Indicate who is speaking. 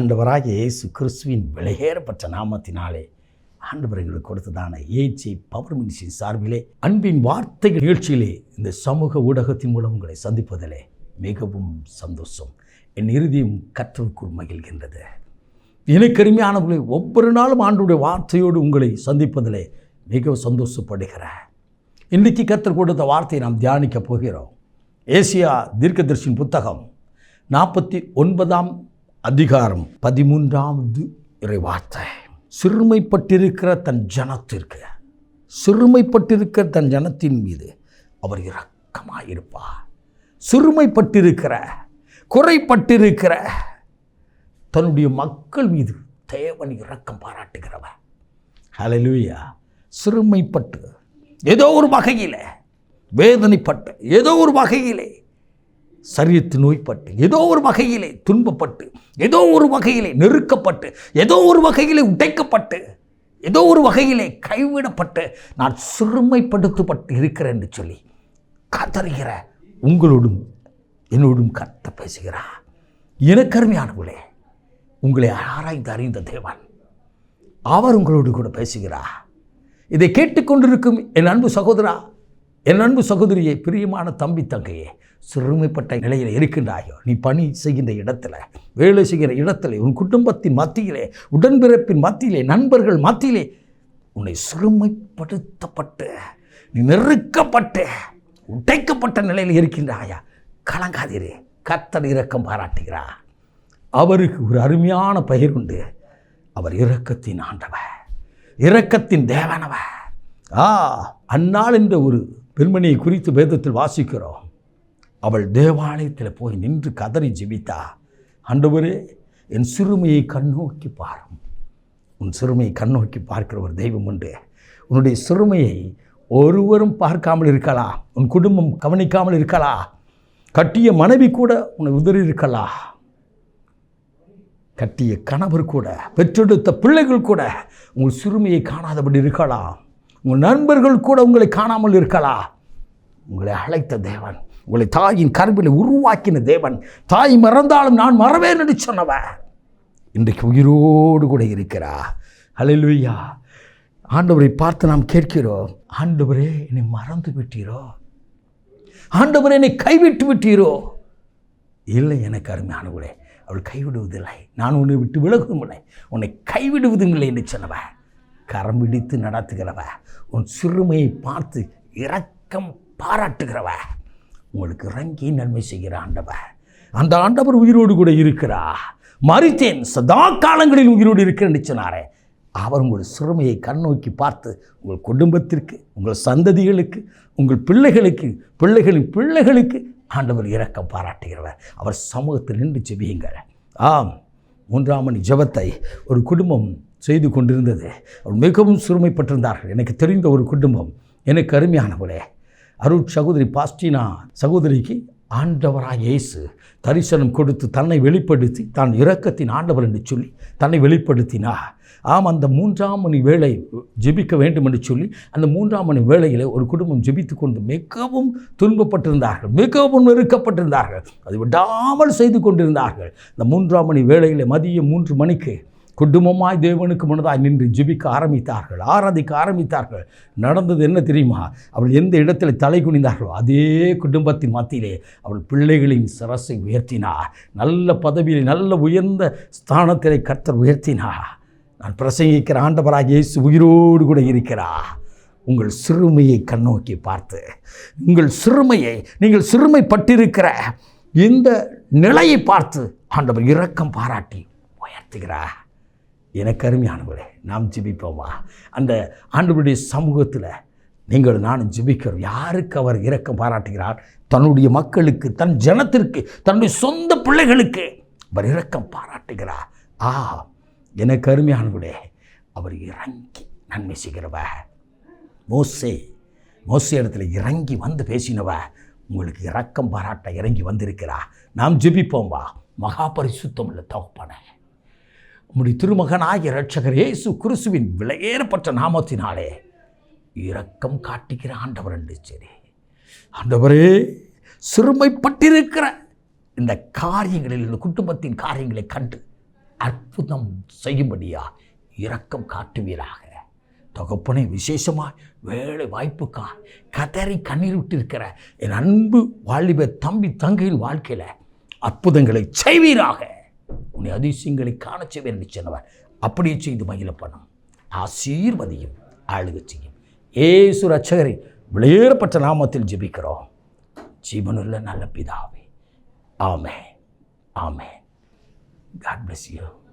Speaker 1: ஆண்டவராகிய இயேசு கிறிஸ்துவின் விலையேறப்பட்ட நாமத்தினாலே ஆண்டவர் எங்களுக்கு கொடுத்ததான ஏஜி பவர் மினிஸ்ட்ரி சார்பிலே அன்பின் வார்த்தைகள் நிகழ்ச்சியிலே இந்த சமூக ஊடகத்தின் மூலம் உங்களை சந்திப்பதிலே மிகவும் சந்தோஷம். என் இறுதியும் கர்த்தருக்குள் மகிழ்கின்றது. எனக்கு அருமையானவர்களே, ஒவ்வொரு நாளும் ஆண்டவருடைய வார்த்தையோடு உங்களை சந்திப்பதிலே மிகவும் சந்தோஷப்படுகிறேன். இன்றைக்கு கர்த்தர் கொடுத்த வார்த்தையை நாம் தியானிக்க போகிறோம். ஏசியா தீர்க்கதரிசியின் புத்தகம் 49ஆம் அதிகாரம் 13வது இறைவார்த்தை. சிறுமைப்பட்டிருக்கிற தன் ஜனத்தின் மீது அவர் இரக்கமாயிருப்பார். சிறுமைப்பட்டிருக்கிற, குறைப்பட்டிருக்கிற தன்னுடைய மக்கள் மீது தேவன் இரக்கம் பாராட்டுகிறவர். ஹல்லேலூயா. சிறுமைப்பட்டு, ஏதோ ஒரு வகையில் வேதனைப்பட்டு, ஏதோ ஒரு வகையிலே சரீரத்து நோய்பட்டு, ஏதோ ஒரு வகையிலே துன்பப்பட்டு, ஏதோ ஒரு வகையிலே நெருக்கப்பட்டு, ஏதோ ஒரு வகையிலே உடைக்கப்பட்டு, ஏதோ ஒரு வகையிலே கைவிடப்பட்டு நான் சிறுமைப்படுத்தப்பட்டு இருக்கிறேன் என்று சொல்லி கதறுகிற உங்களோடும் என்னோடும் கர்த்தர் பேசுகிறார். எனக்கு அருமையானவர்களே, உங்களை ஆராய்ந்து அறிந்த தேவன் அவர் உங்களோடு கூட பேசுகிறார். இதை கேட்டுக்கொண்டிருக்கும் என் அன்பு சகோதரா, என் அன்பு சகோதரியை, பிரியமான தம்பி தங்கையே, சிறுமைப்பட்ட நிலையில் இருக்கின்றாயோ, நீ பணி செய்கின்ற இடத்துல, வேலை செய்கிற இடத்துல, உன் குடும்பத்தின் மத்தியிலே, உடன்பிறப்பின் மத்தியிலே, நண்பர்கள் மத்தியிலே உன்னை சிறுமைப்படுத்தப்பட்டு, நீ நெருக்கப்பட்டு, உடைக்கப்பட்ட நிலையில் இருக்கின்றாயா, கலங்காதீரே. கர்த்தர் இரக்கம் பாராட்டுகிறார். அவருக்கு ஒரு அருமையான பெயர் உண்டு. அவர் இரக்கத்தின் ஆண்டவர், இரக்கத்தின் தேவனவர். அன்னாள் என்ற ஒரு பெண்மணியை குறித்து வேதத்தில் வாசிக்கிறோம். அவள் தேவாலயத்தில் போய் நின்று கதறி ஜெபித்தா, ஆண்டவரே என் சிறுமையை கண்ணோக்கி பாரும். உன் சிறுமையை கண்ணோக்கி பார்க்கிற ஒரு தெய்வம் உண்டு. உன்னுடைய சிறுமையை ஒருவரும் பார்க்காமல் இருக்கலாம், உன் குடும்பம் கவனிக்காமல் இருக்கலாம், கட்டிய மனைவி கூட உன்னை உதறி இருக்கலாம், கட்டிய கணவர் கூட, பெற்றெடுத்த பிள்ளைகள் கூட உங்கள் சிறுமையை காணாதபடி இருக்கலாம், உங்கள் நண்பர்கள் கூட உங்களை காணாமல் இருக்கலாம். உங்களை அழைத்த தேவன், உங்களை தாயின் கருவிலை உருவாக்கின தேவன், தாய் மறந்தாலும் நான் மறவேன் என்று சொன்னவன் இன்றைக்கு உயிரோடு கூட இருக்கிறார். ஹல்லேலூயா. ஆண்டவரை பார்த்து நாம் கேட்கிறோம், ஆண்டவரே என்னை மறந்து விட்டீரோ, ஆண்டவரே என்னை கைவிட்டு விட்டீரோ? இல்லை, எனக்கு அருமையானவரே, அவள் கைவிடுவதில்லை, நான் உன்னை விட்டு விலகுவதும் இல்லை, உன்னை கைவிடுவதும் இல்லை என்று சொன்னவன், கரம் பிடித்து நடத்துகிறவ, உன் சிறுமையை பார்த்து இரக்கம் பாராட்டுகிறவ, உங்களுக்கு இறங்கி நன்மை செய்கிற ஆண்டவர். அந்த ஆண்டவர் உயிரோடு கூட இருக்கிறார். மரித்தேன், சதா காலங்களில் உயிரோடு இருக்கிறேன் சொன்னாரே, அவர் உங்கள் சிறுமையை கண்ணோக்கி பார்த்து உங்கள் குடும்பத்திற்கு, உங்கள் சந்ததிகளுக்கு, உங்கள் பிள்ளைகளுக்கு, பிள்ளைகளின் பிள்ளைகளுக்கு ஆண்டவர் இரக்கம் பாராட்டுகிறவர். அவர் சமூகத்தில் நின்று ஜெபியுங்கள். ஆம், 3ஆம் மணி ஜெபத்தை ஒரு குடும்பம் செய்து கொண்டிருந்தது. அவர் மிகவும் சிறுமைப்பட்டிருந்தார்கள். எனக்கு தெரிந்த ஒரு குடும்பம். எனக்கு அருமையானவளே, அருட் சகோதரி பாஸ்டினா சகோதரிக்கு ஆண்டவராக இயேசு தரிசனம் கொடுத்து தன்னை வெளிப்படுத்தி, தான் இரக்கத்தின் ஆண்டவர் என்று சொல்லி தன்னை வெளிப்படுத்தினா. ஆம், அந்த 3ஆம் மணி வேளை ஜெபிக்க வேண்டும் என்று சொல்லி அந்த 3ஆம் மணி வேளையில் ஒரு குடும்பம் ஜெபித்து கொண்டு மிகவும் துன்பப்பட்டிருந்தார்கள், மிகவும் நெருக்கப்பட்டிருந்தார்கள். அதை விடாமல் செய்து கொண்டிருந்தார்கள். இந்த 3ஆம் மணி வேளையில் மதியம் 3 மணிக்கு குடும்பமாய் தேவனுக்கு முன்னதாக நின்று ஜெபிக்க ஆரம்பித்தார்கள், ஆராதிக்க ஆரம்பித்தார்கள். நடந்தது என்ன தெரியுமா? அவள் எந்த இடத்துல தலை குனிந்தார்களோ அதே குடும்பத்தின் மத்தியிலே அவள் பிள்ளைகளின் சிரசை உயர்த்தினார். நல்ல பதவியில், நல்ல உயர்ந்த ஸ்தானத்திலே கர்த்தர் உயர்த்தினார். நான் பிரசங்கிக்கிற ஆண்டவராக இயேசு உயிரோடு கூட இருக்கிறார். உங்கள் சிறுமையை கண்ணோக்கி பார்த்து, உங்கள் சிறுமையை, நீங்கள் சிறுமைப்பட்டிருக்கிற இந்த நிலையை பார்த்து ஆண்டவர் இரக்கம் பாராட்டி உயர்த்துகிறார். எனக்கு அருமையானவர்களே, நாம் ஜெபிப்போமா? அந்த ஆண்டவருடைய சமூகத்தில் நீங்கள் நானும் ஜெபிக்கிறோம். யாருக்கு அவர் இரக்கம் பாராட்டுகிறார்? தன்னுடைய மக்களுக்கு, தன் ஜனத்திற்கு, தன்னுடைய சொந்த பிள்ளைகளுக்கு அவர் இரக்கம் பாராட்டுகிறார். எனக்கு அருமையானவர்களே, அவர் இறங்கி நன்மை செய்கிறவர். மோசே இடத்துல இறங்கி வந்து பேசினவ உங்களுக்கு இரக்கம் பாராட்ட இறங்கி வந்திருக்கிறார். நாம் ஜெபிப்போம்பா. மகா பரிசுத்தம் உள்ள தகப்பனே, உம்முடைய திருமகனாகிய இரட்சகர் இயேசு கிறிஸ்துவின் விலையேறப்பட்ட நாமத்தினாலே இரக்கம் காட்டுகிற ஆண்டவர் என்று சரி. ஆண்டவரே, சிறுமைப்பட்டிருக்கிற இந்த காரியங்களில், இந்த குடும்பத்தின் காரியங்களை கண்டு அற்புதம் செய்யும்படியா இரக்கம் காட்டுவீராக. தகப்பனே, விசேஷமாக வேலை வாய்ப்புக்கா கதறி கண்ணீர் விட்டிருக்கிற என் அன்பு வாலிப தம்பி தங்கையின் வாழ்க்கையில் அற்புதங்களை செய்வீராக. உன்னை அதிசயங்களை காண செய்வேன் என்று சொன்னவர் அப்படியே செய்து மகிழ பண்ணும். ஆசீர்வதியும், ஆளுக செய்யும். இயேசு ரட்சகரின் வெளியேறப்பட்ட நாமத்தில் ஜெபிக்கிறோம் ஜீவனுள்ள நல்ல பிதாவே. ஆமென், ஆமென். God bless you.